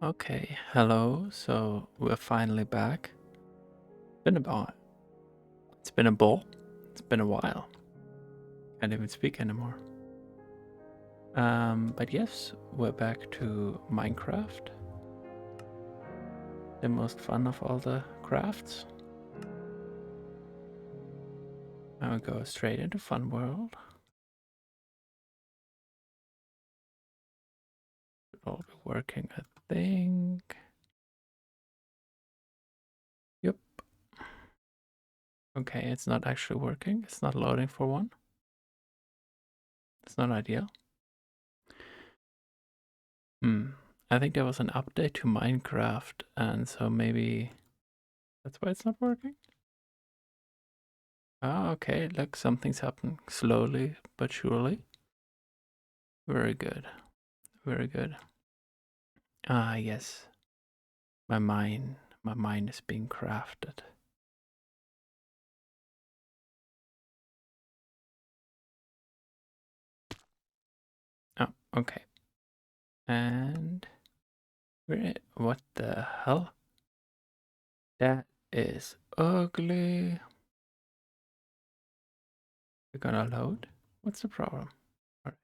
Okay, hello. So we're finally back. Been about. It's been a ball. It's been a while. Can't even speak anymore. But yes, we're back to Minecraft. The most fun of all the crafts. Now we go straight into Fun World. Should all be working, I think. Yep. Okay, it's not actually working. It's not loading for one. It's not ideal. I think there was an update to Minecraft, and so maybe that's why it's not working. Ah, okay, look, something's happening slowly but surely. Very good. Very good. Ah, yes. My mind is being crafted. Oh, okay. And what the hell? That is ugly. You're gonna load? What's the problem? All right.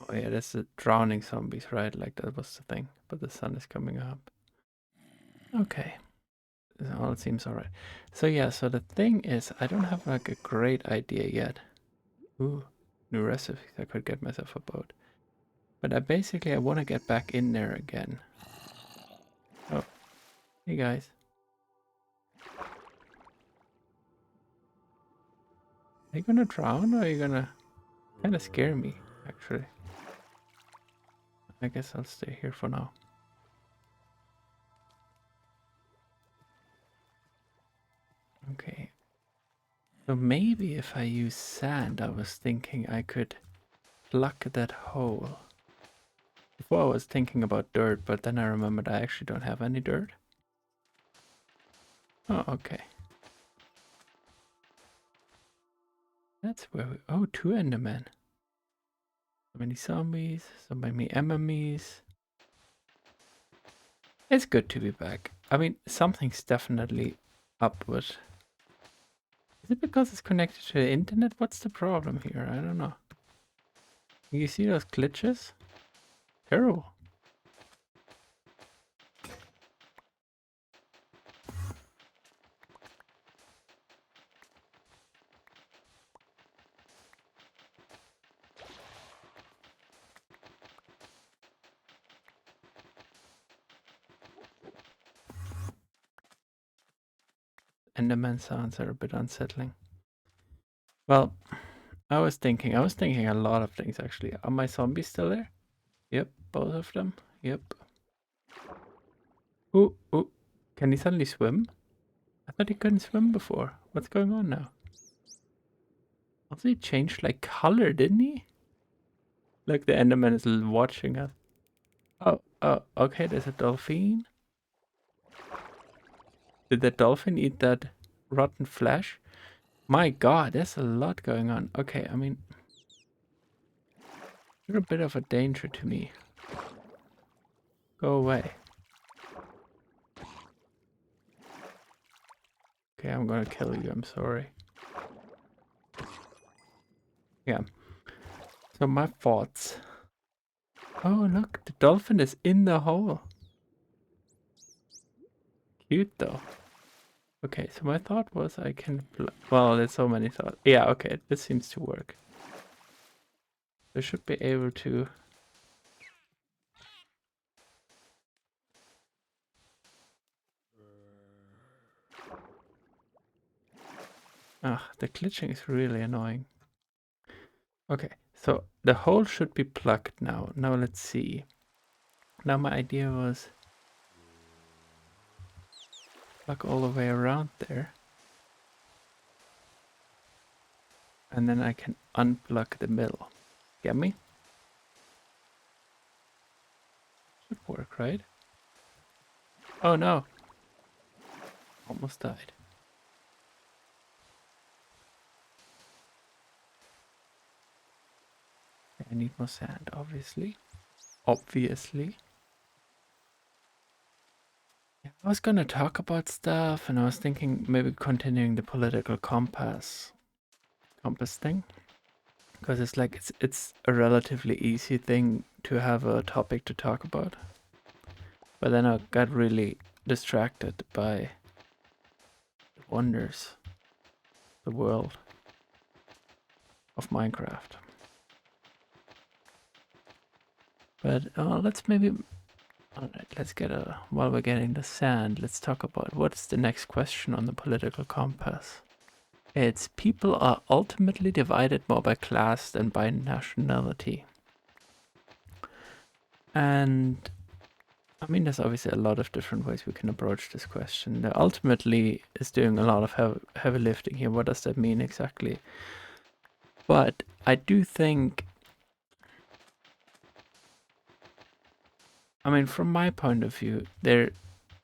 Oh yeah, that's the drowning zombies, right? Like that was the thing. But the sun is coming up. Okay. All it seems alright. So yeah, so the thing is, I don't have like a great idea yet. Ooh, new recipes I could get myself a boat. But I want to get back in there again. Oh, hey guys. Are you gonna drown or are you gonna kind of scare me, actually? I guess I'll stay here for now. Okay. So maybe if I use sand, I was thinking I could plug that hole. Before I was thinking about dirt, but then I remembered I actually don't have any dirt. Oh, okay. That's where we... Oh, two Endermen. So many zombies, so many enemies. It's good to be back. I mean, something's definitely up with... Is it because it's connected to the internet? What's the problem here? I don't know. You see those glitches? Terrible. Enderman sounds are a bit unsettling. Well, I was thinking a lot of things actually. Are my zombies still there? Yep, both of them. Yep. Ooh, ooh. Can he suddenly swim? I thought he couldn't swim before. What's going on now? Also, he changed like color, didn't he? Like the Enderman is watching us. Oh, oh, okay, there's a dolphin. Did the dolphin eat that rotten flesh? My god, there's a lot going on. Okay, I mean, you're a bit of a danger to me. Go away. Okay, I'm gonna kill you, I'm sorry. Yeah. So my thoughts. Oh, look, the dolphin is in the hole. Cute though. Okay, so my thought was I can... Well, there's so many thoughts. Yeah, okay, this seems to work. I should be able to... Ah, the glitching is really annoying. Okay, so the hole should be plugged now. Now let's see. Now my idea was plug all the way around there. And then I can unplug the middle. Get me? Should work, right? Oh no. Almost died. I need more sand, obviously. Obviously. Yeah, I was gonna talk about stuff, and I was thinking maybe continuing the political compass thing, because it's like it's a relatively easy thing to have a topic to talk about. But then I got really distracted by the wonders, the world of Minecraft. But let's maybe, all right, let's get while we're getting the sand, let's talk about what's the next question on the political compass. It's people are ultimately divided more by class than by nationality. And I mean, there's obviously a lot of different ways we can approach this question. The ultimately is doing a lot of heavy lifting here. What does that mean exactly? But I do think, I mean, from my point of view, there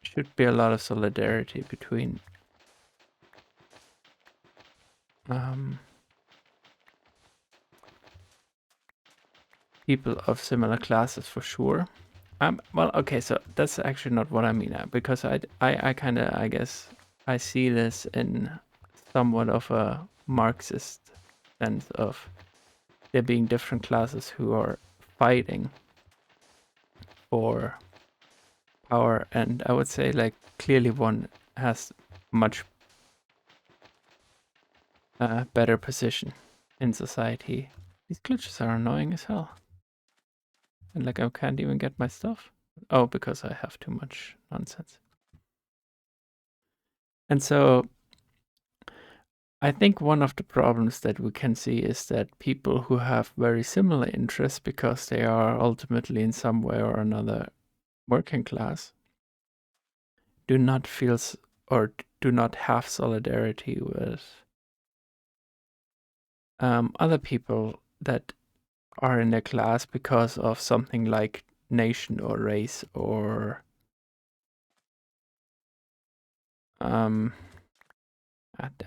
should be a lot of solidarity between people of similar classes for sure. Well, okay, so that's actually not what I mean, because I kind of, I guess, I see this in somewhat of a Marxist sense of there being different classes who are fighting for power, and I would say, like, clearly one has much better position in society. These glitches are annoying as hell. And like I can't even get my stuff. Oh, because I have too much nonsense. And so I think one of the problems that we can see is that people who have very similar interests because they are ultimately in some way or another working class do not feel or do not have solidarity with other people that are in their class because of something like nation or race or damn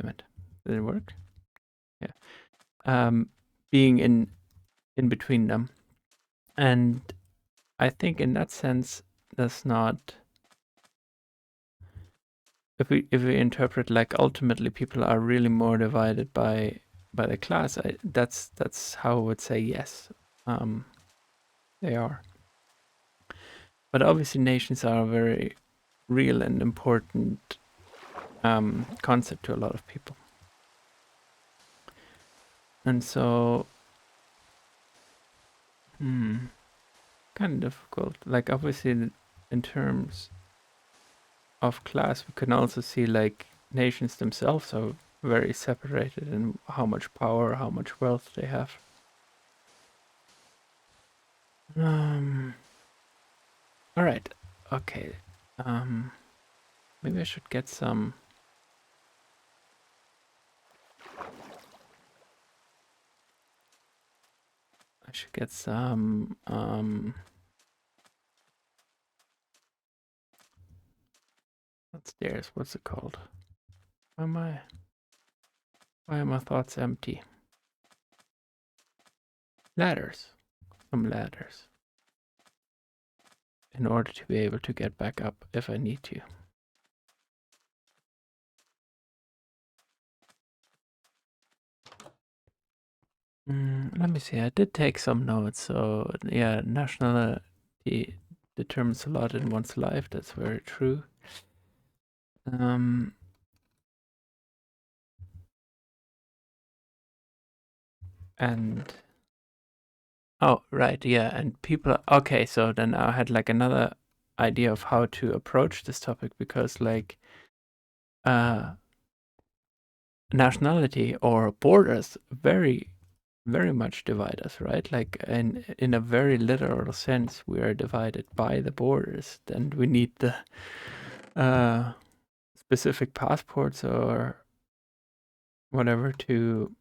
it, did it work? Yeah. Being in between them, and I think in that sense that's not, if we interpret like ultimately people are really more divided by the class, that's how I would say yes, they are. But obviously nations are a very real and important concept to a lot of people. And so, kind of difficult. Like, obviously, in terms of class, we can also see, like, nations themselves are very separated in how much power, how much wealth they have. All right. Okay. Maybe I should get some. I should get some. Upstairs. What's it called? Why are my thoughts empty? Ladders. Some ladders. In order to be able to get back up if I need to. Let me see. I did take some notes. So yeah, nationality determines a lot in one's life. That's very true. And oh, right, yeah. And people. Okay, so then I had like another idea of how to approach this topic, because like nationality or borders very much divide us, right? Like in a very literal sense, we are divided by the borders. And we need the specific passports or whatever to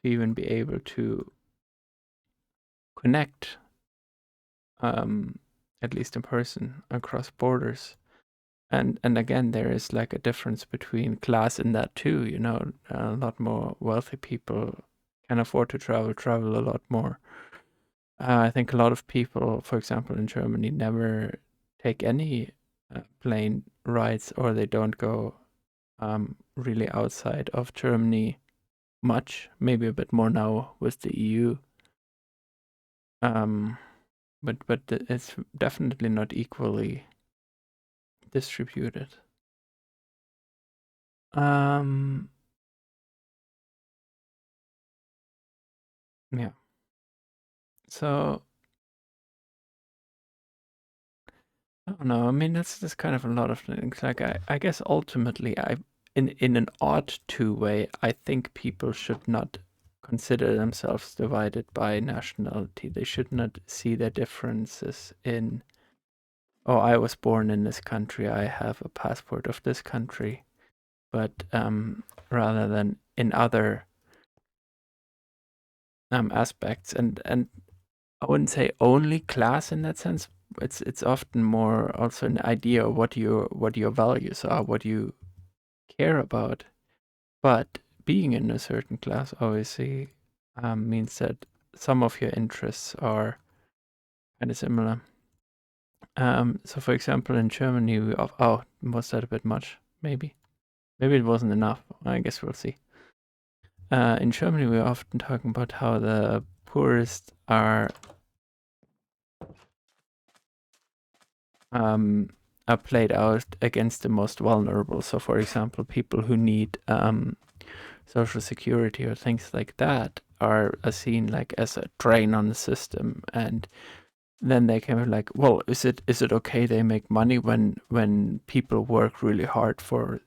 even be able to connect, at least in person, across borders. And again, there is like a difference between class in that too. You know, a lot more wealthy people can afford to travel a lot more. I think a lot of people, for example, in Germany, never take any plane rides, or they don't go really outside of Germany much. Maybe a bit more now with the EU. Um, but it's definitely not equally distributed. Um, yeah. So I don't know. I mean, that's kind of a lot of things. Like I guess ultimately, in an odd two way, I think people should not consider themselves divided by nationality. They should not see their differences in, oh, I was born in this country, I have a passport of this country, but rather than in other aspects. And I wouldn't say only class in that sense. It's often more also an idea of what your values are, what you care about. But being in a certain class obviously means that some of your interests are kind of similar. So, for example, in Germany, was that a bit much? Maybe it wasn't enough. I guess we'll see. In Germany, we're often talking about how the poorest are played out against the most vulnerable. So, for example, people who need social security or things like that are seen like as a drain on the system, and then they can be like, well, is it okay they make money when people work really hard for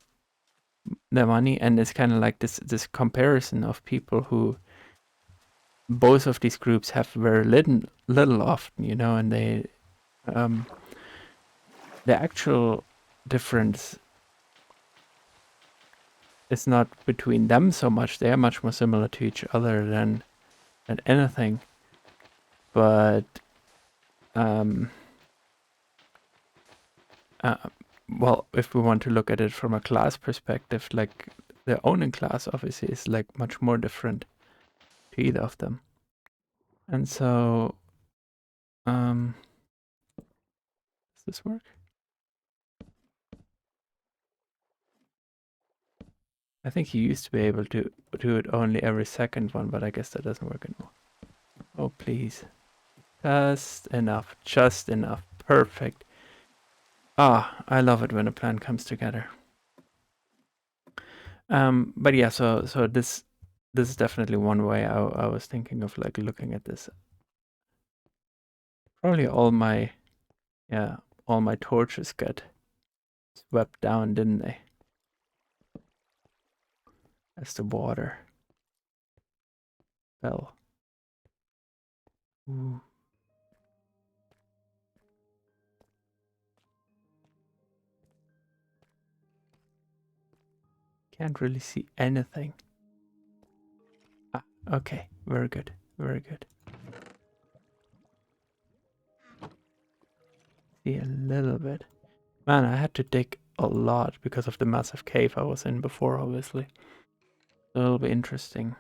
their money? And it's kind of like this comparison of people who both of these groups have very little often, and um the actual difference is not between them so much. They are much more similar to each other than anything. But um, uh, well, if we want to look at it from a class perspective, like the owning class obviously is like much more different to either of them. And so, does this work? I think you used to be able to do it only every second one, but I guess that doesn't work anymore. Oh, please. Just enough. Just enough. Perfect. Ah, I love it when a plan comes together. But yeah, so this is definitely one way I was thinking of like looking at this. Probably all my torches got swept down, didn't they? As the water fell. Ooh. Can't really see anything. Ah, okay, very good, very good. See a little bit. Man, I had to dig a lot because of the massive cave I was in before, obviously. So it'll be interesting.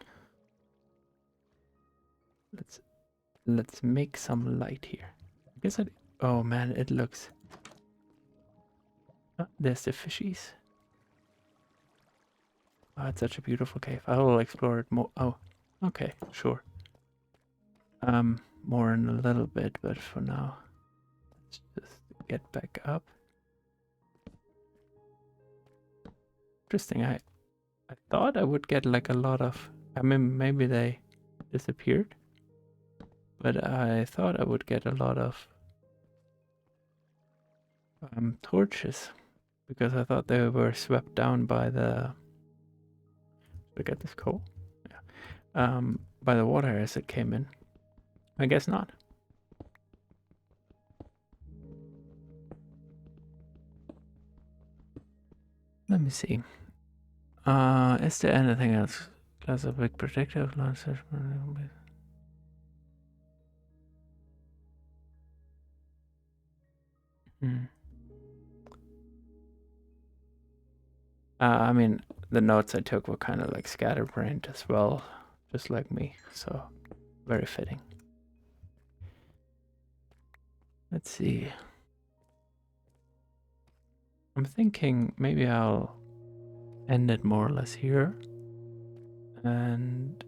Let's make some light here. I guess I. Oh man, it looks. Oh, there's the fishies. Oh, it's such a beautiful cave. I will explore it more. Oh, okay, sure. More in a little bit, but for now, let's just get back up. Interesting. I thought I would get like a lot of. I mean, maybe they disappeared, but I thought I would get a lot of torches because I thought they were swept down by the. Look at this coal. Yeah. By the water as it came in. I guess not. Let me see. Is there anything else? Class of big protective launchers. Hmm. I mean, the notes I took were kind of like scatterbrained as well, just like me. So, very fitting. Let's see. I'm thinking maybe I'll end it more or less here. And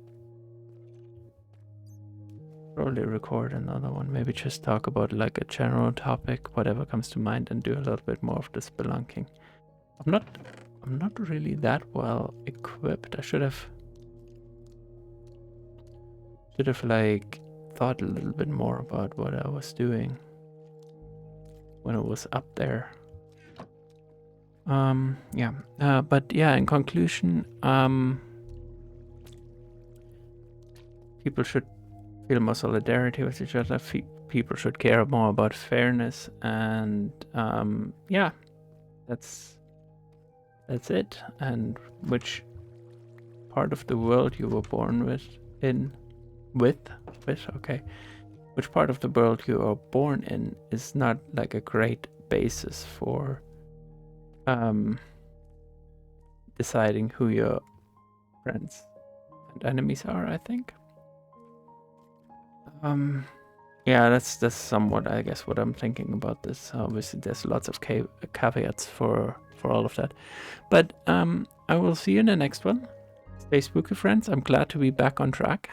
probably record another one. Maybe just talk about like a general topic, whatever comes to mind, and do a little bit more of the spelunking. I'm not really that well equipped. I should have like thought a little bit more about what I was doing when it was up there. But yeah, in conclusion, people should feel more solidarity with each other. People should care more about fairness, and yeah, that's it. And which part of the world you were born with, okay, which part of the world you are born in is not like a great basis for deciding who your friends and enemies are, I think. Yeah, that's somewhat, I guess, what I'm thinking about this. Obviously, there's lots of caveats for all of that. But I will see you in the next one. Stay spooky, friends. I'm glad to be back on track.